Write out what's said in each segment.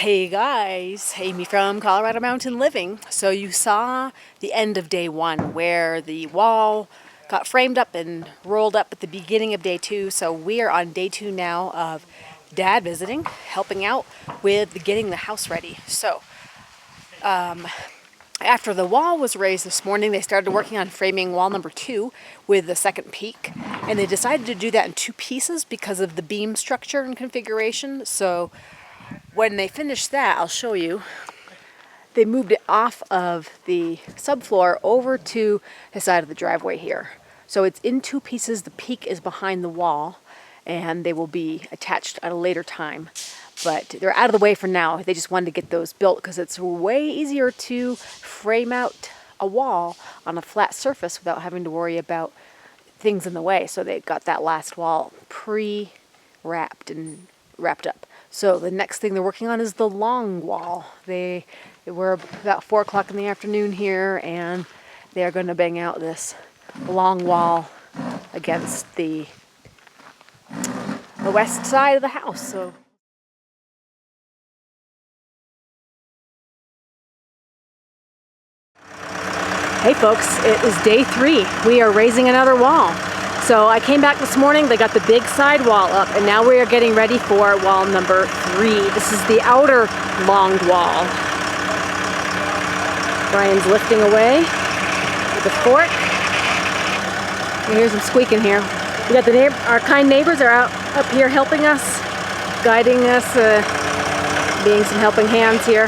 Hey guys, Amy from Colorado Mountain Living. So you saw the end of day one where the wall got framed up and rolled up at the beginning of day two. So we are on day two now of Dad visiting, helping out with getting the house ready. So after the wall was raised this morning, they started working on framing wall number two with the second peak. And they decided to do that in two pieces because of the beam structure and configuration. So when they finished that, I'll show you, they moved it off of the subfloor over to the side of the driveway here. So it's in two pieces. The peak is behind the wall, and they will be attached at a later time. But they're out of the way for now. They just wanted to get those built because it's way easier to frame out a wall on a flat surface without having to worry about things in the way. So they got that last wall pre-wrapped and wrapped up. So the next thing they're working on is the long wall. They were about 4 o'clock in the afternoon here, and they are going to bang out this long wall against the west side of the house. So hey folks, it is day 3. We are raising another wall. So I came back this morning, they got the big side wall up, and now we are getting ready for wall number 3. This is the outer long wall. Bryan's lifting away with a fork. You hear some squeaking here. We got our kind neighbors are out up here helping us, guiding us, being some helping hands here.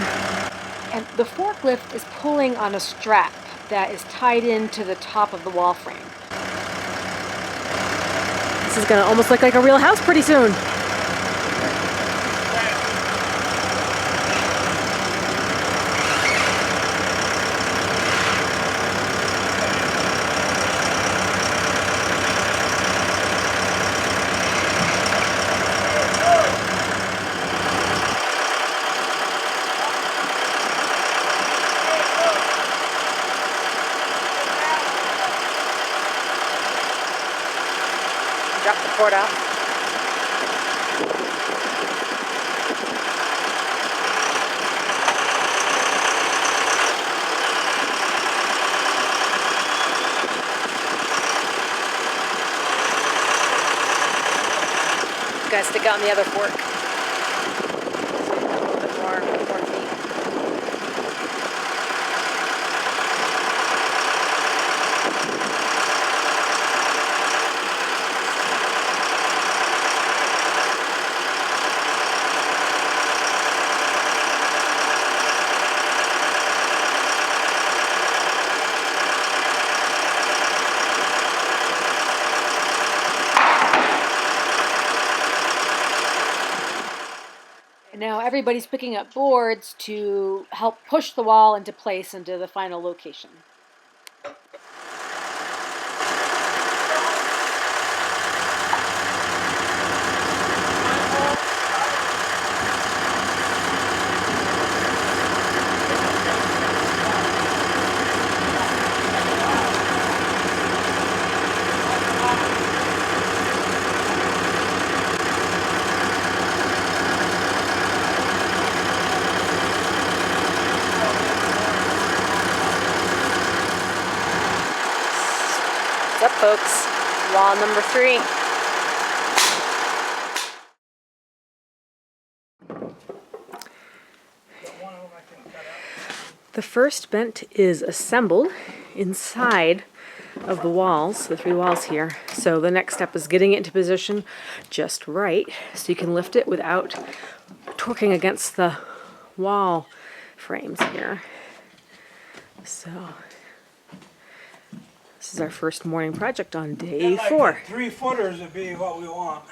And the forklift is pulling on a strap that is tied into the top of the wall frame. This is going to almost look like a real house pretty soon. Drop the cord off. Gotta stick out on the other fork. A little bit more feet. Now everybody's picking up boards to help push the wall into place into the final location. What's up, folks? Wall number 3. The first vent is assembled inside of the walls, the 3 walls here. So the next step is getting it into position just right so you can lift it without torquing against the wall frames here. So this is our first morning project on day 4. Like 3 footers would be what we want.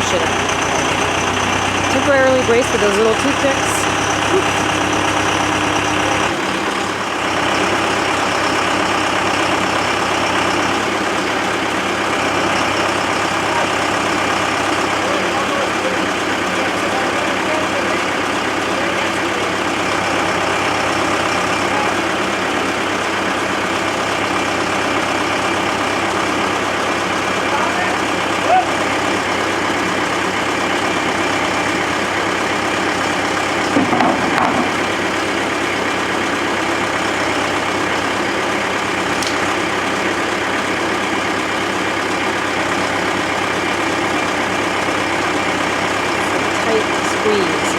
push it up. Temporarily brace with those little toothpicks. Squeeze.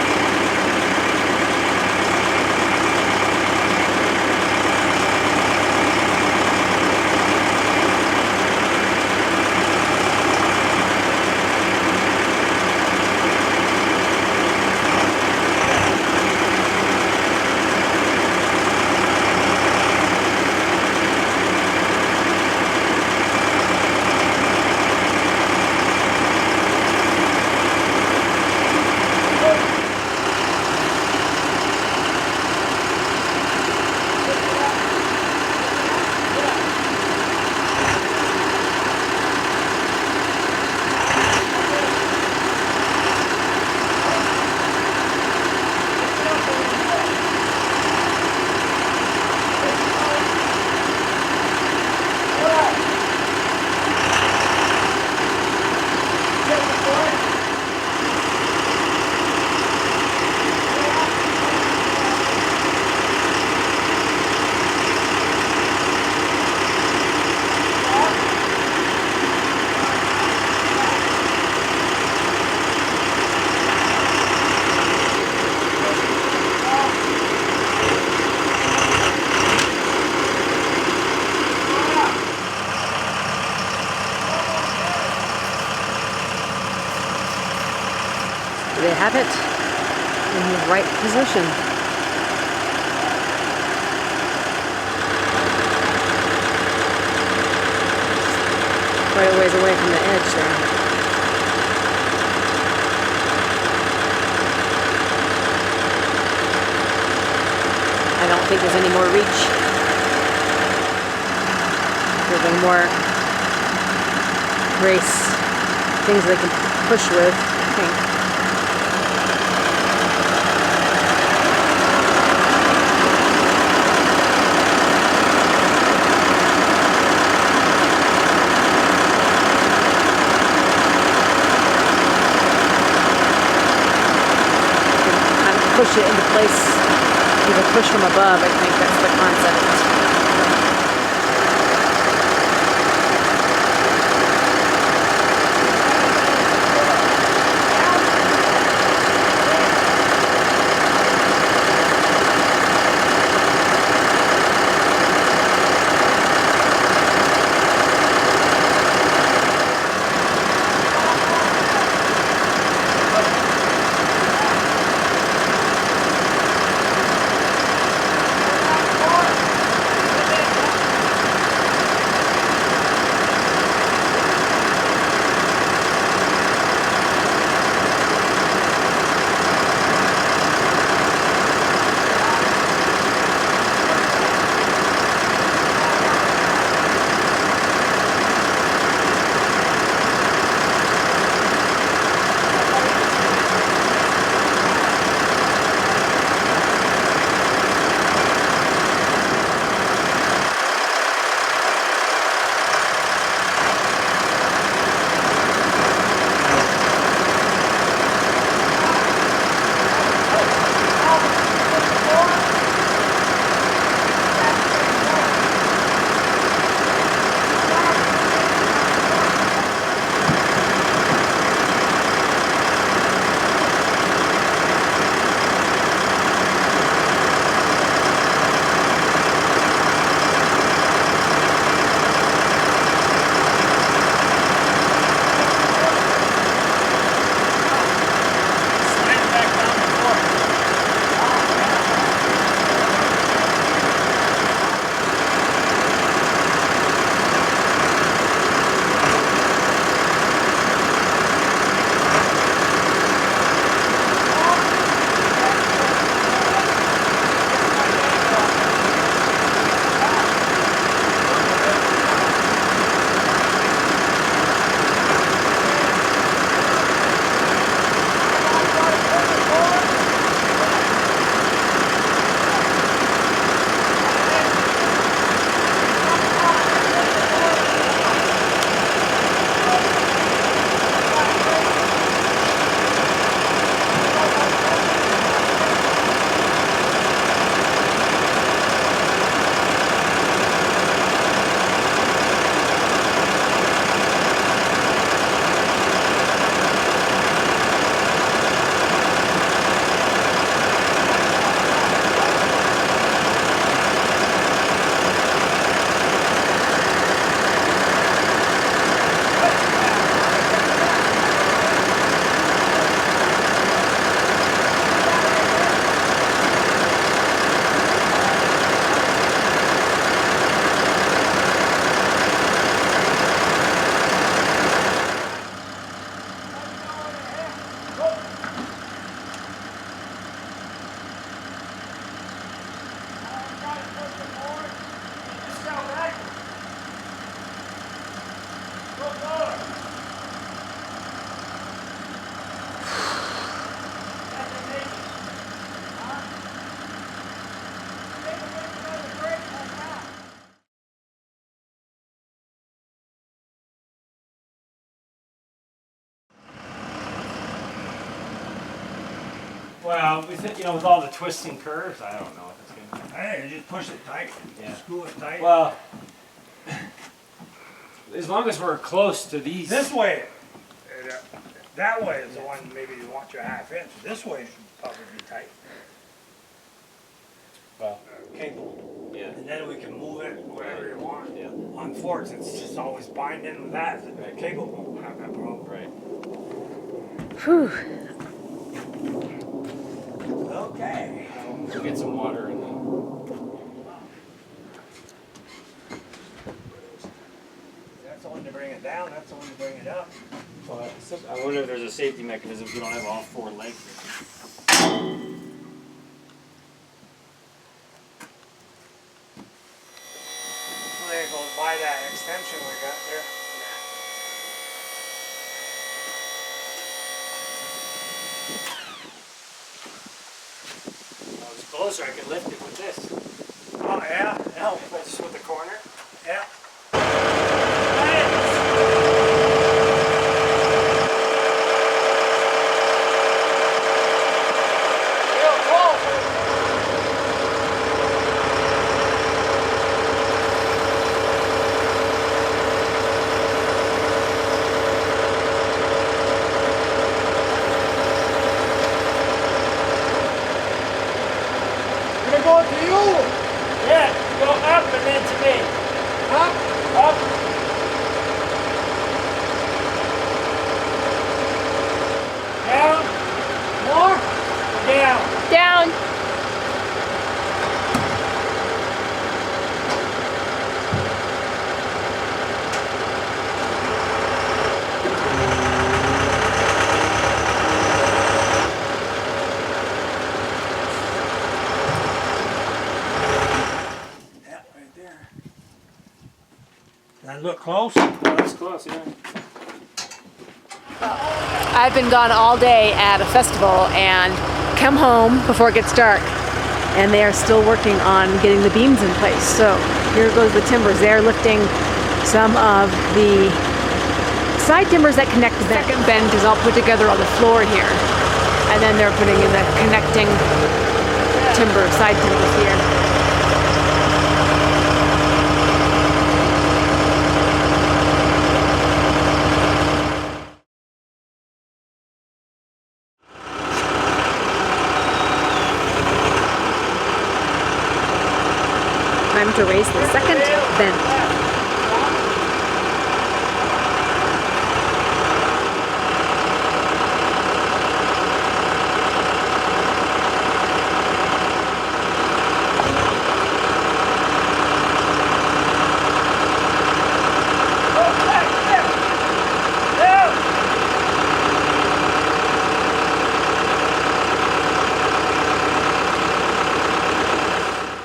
They have it in the right position. Quite a ways away from the edge there. I don't think there's any more reach. There's more brace things they can push with, I think. Push it into place, either push from above. I think that's the concept. Well, with all the twists and curves, I don't know if it's gonna. Hey, just push it tight. Yeah. Screw it tight. Well, as long as we're close to these. This way, that way is the one maybe you want your 1/2 inch. This way should probably be tight. Well, Cable. yeah. And then we can move it wherever you want. Yeah. On forks, it's just always binding with that. The cable won't have that problem. Right. Whew. Okay. We'll get some water and then. That's the one to bring it down. That's the one to bring it up. Well, I wonder if there's a safety mechanism if you don't have all 4 legs. There goes by that extension we got there. If I was closer, I could lift it with this. Oh yeah, yeah, Just with the corner. yeah. Gonna go to you. Yeah, go up and then to me. Up. Up. Down. More. Down. Down. Yeah, right there. That look close. Oh, that's close, yeah. I've been gone all day at a festival and come home before it gets dark, and they are still working on getting the beams in place. So here goes the timbers. They're lifting some of the side timbers that connect the bend. Second bend is all put together on the floor here, and then they're putting in the connecting side timbers here. Time to raise the second bend.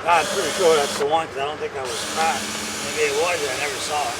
I'm pretty sure that's the one, because I don't think I was caught. Maybe it was, I never saw it.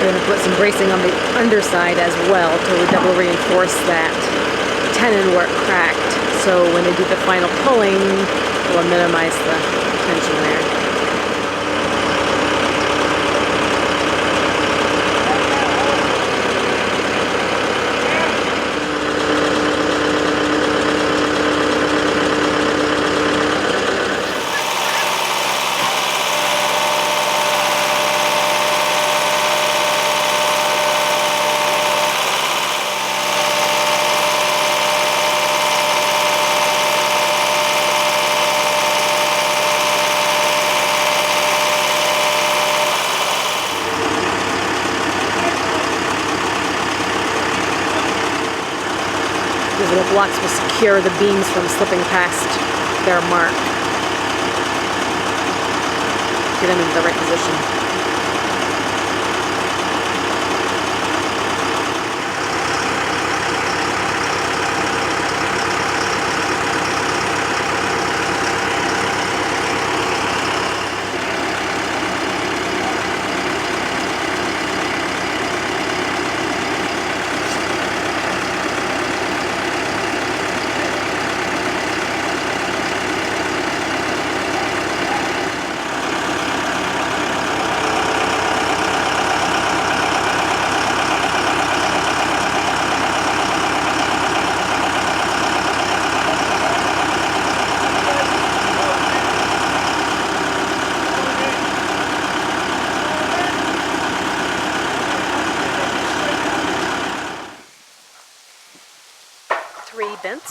We're going to put some bracing on the underside as well to double reinforce that tenon where it cracked. So when they do the final pulling, it will minimize the tension there. These little blocks will secure the beams from slipping past their mark. Get them into the right position.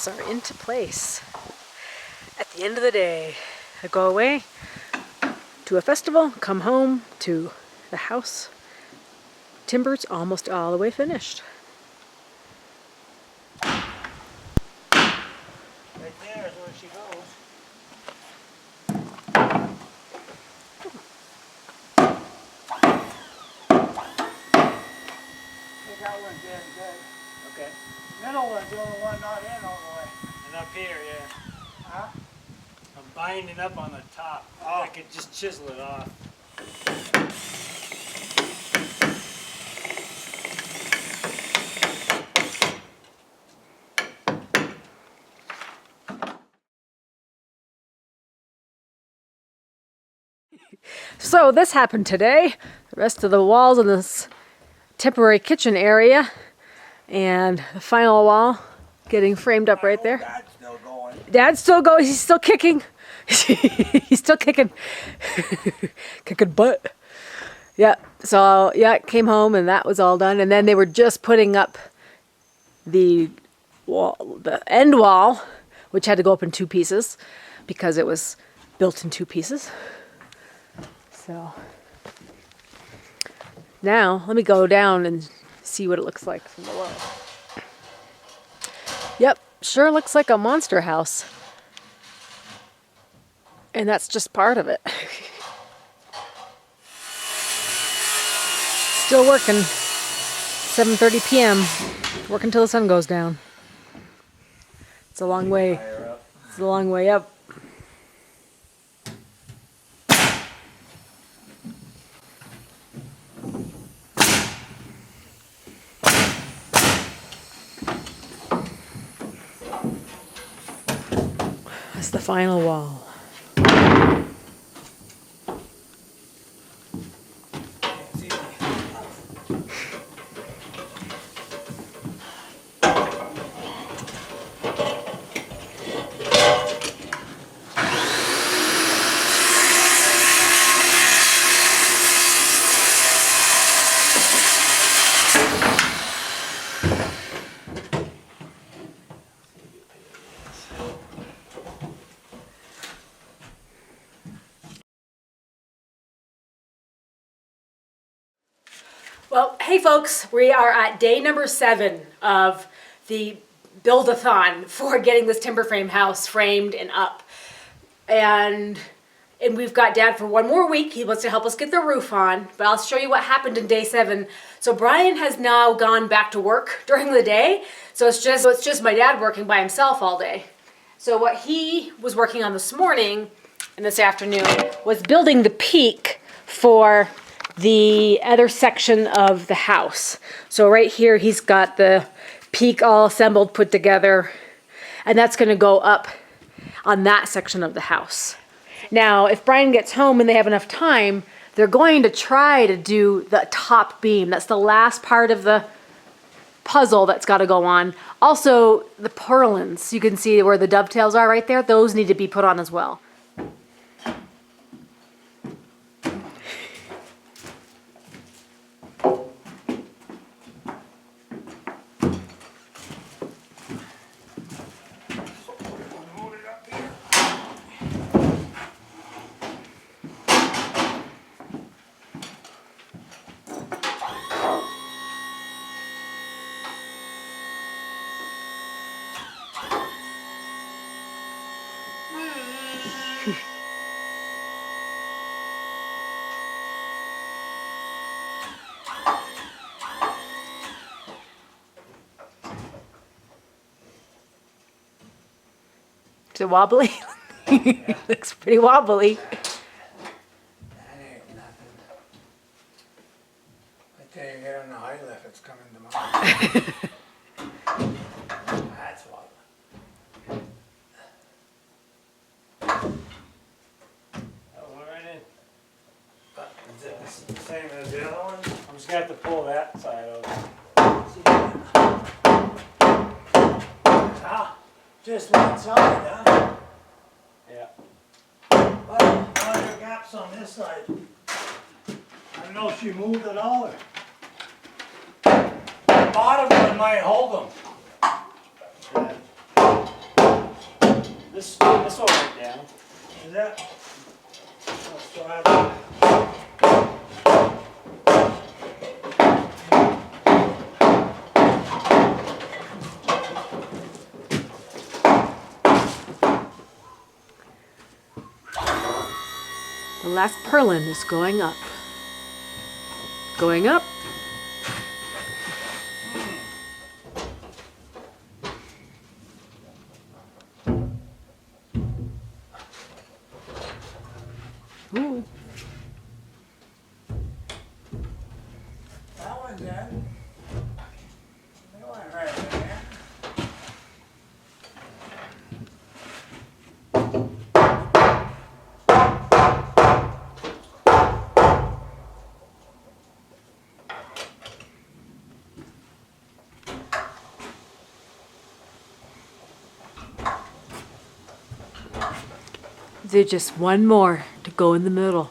adjustments are into place. At the end of the day, I go away to a festival, come home to the house. Timber's almost all the way finished. Right there is where she goes. Look, that one's dead good. Okay. Middle one's the only one not in all the way. And up here, yeah. Huh? I'm binding up on the top. Oh. I could just chisel it off. So this happened today. The rest of the walls in this temporary kitchen area and the final wall getting framed up right there. Dad's still going. Dad's still going. He's still kicking. He's still kicking. Kicking butt. Yeah. So yeah, came home and that was all done. And then they were just putting up the wall, the end wall, which had to go up in 2 pieces because it was built in 2 pieces. So now let me go down and see what it looks like from below. Yep, sure looks like a monster house. And that's just part of it. Still working. 7:30 p.m. Working till the sun goes down. It's a long way. It's a long way up. That's the final wall. Well, hey folks, we are at day number 7 of the build-a-thon for getting this timber frame house framed and up. And we've got Dad for 1 more week. He wants to help us get the roof on, but I'll show you what happened in day 7. So Bryan has now gone back to work during the day. So it's just my dad working by himself all day. So what he was working on this morning and this afternoon was building the peak for the other section of the house. So right here he's got the peak all assembled, put together, and that's going to go up on that section of the house. Now if Bryan gets home and they have enough time, they're going to try to do the top beam. That's the last part of the puzzle that's got to go on. Also the purlins, you can see where the dovetails are right there, those need to be put on as well. Is it wobbly? Looks pretty wobbly. That ain't nothing. I tell you, get on the high lift, it's coming tomorrow. That's wobbly. That one right in. But is it the same as the other one? I'm just gonna have to pull that side over. Ah, just one side, huh? Yeah. What are your gaps on this side? I don't know if she moved at all or. The bottom one might hold them. This all right down. Is that? So I, The last purlin is going up. Going up. Ooh. that one's in. They went right there. There's just one more to go in the middle.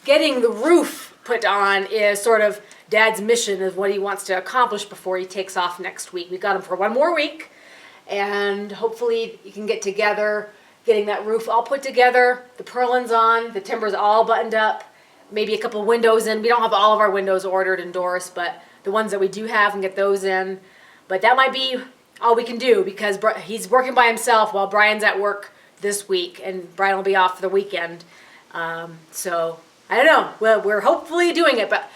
Getting the roof put on is sort of Dad's mission of what he wants to accomplish before he takes off next week. We've got him for one more week, and hopefully you can get together, getting that roof all put together, the purlins on, the timber's all buttoned up, maybe a couple windows in. We don't have all of our windows ordered and doors, but the ones that we do have, and get those in. But that might be all we can do because he's working by himself while Bryan's at work this week, and Bryan will be off for the weekend. So I don't know. Well, we're hopefully doing it, but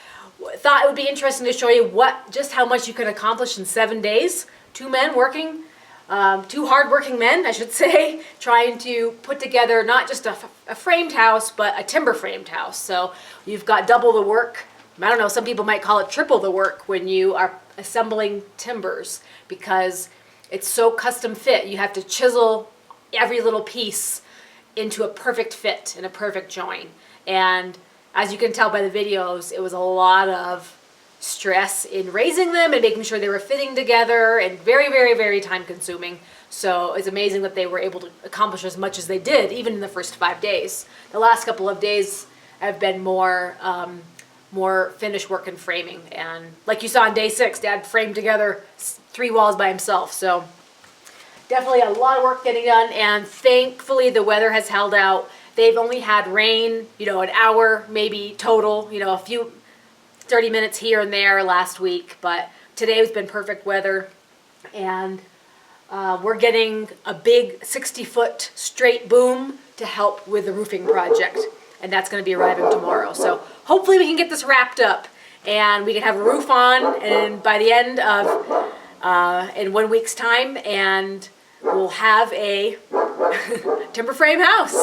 thought it would be interesting to show you just how much you can accomplish in 7 days. 2 men working, 2 hard-working men, I should say, trying to put together not just a framed house, but a timber framed house. So you've got double the work. I don't know, some people might call it triple the work when you are assembling timbers because it's so custom fit. You have to chisel every little piece into a perfect fit and a perfect join. And as you can tell by the videos, it was a lot of stress in raising them and making sure they were fitting together, and very, very, very time consuming. So it's amazing that they were able to accomplish as much as they did, even in the first 5 days. The last couple of days have been more finish work and framing. And like you saw on day 6, Dad framed together 3 walls by himself. So definitely a lot of work getting done, and thankfully the weather has held out. They've only had rain, an hour maybe total, a few 30 minutes here and there last week, but today has been perfect weather, and we're getting a big 60-foot straight boom to help with the roofing project, and that's going to be arriving tomorrow. So hopefully we can get this wrapped up and we can have a roof on, and by the end of in 1 week's time, and we'll have a timber frame house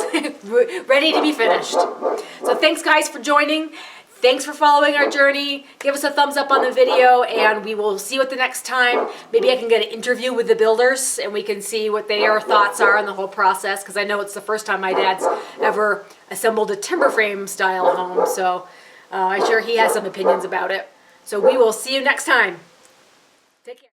ready to be finished. So thanks guys for joining. Thanks for following our journey. Give us a thumbs up on the video, and we will see you at the next time. Maybe I can get an interview with the builders and we can see what their thoughts are on the whole process, because I know it's the first time my dad's ever assembled a timber frame style home. So I'm sure he has some opinions about it. So we will see you next time. Take care.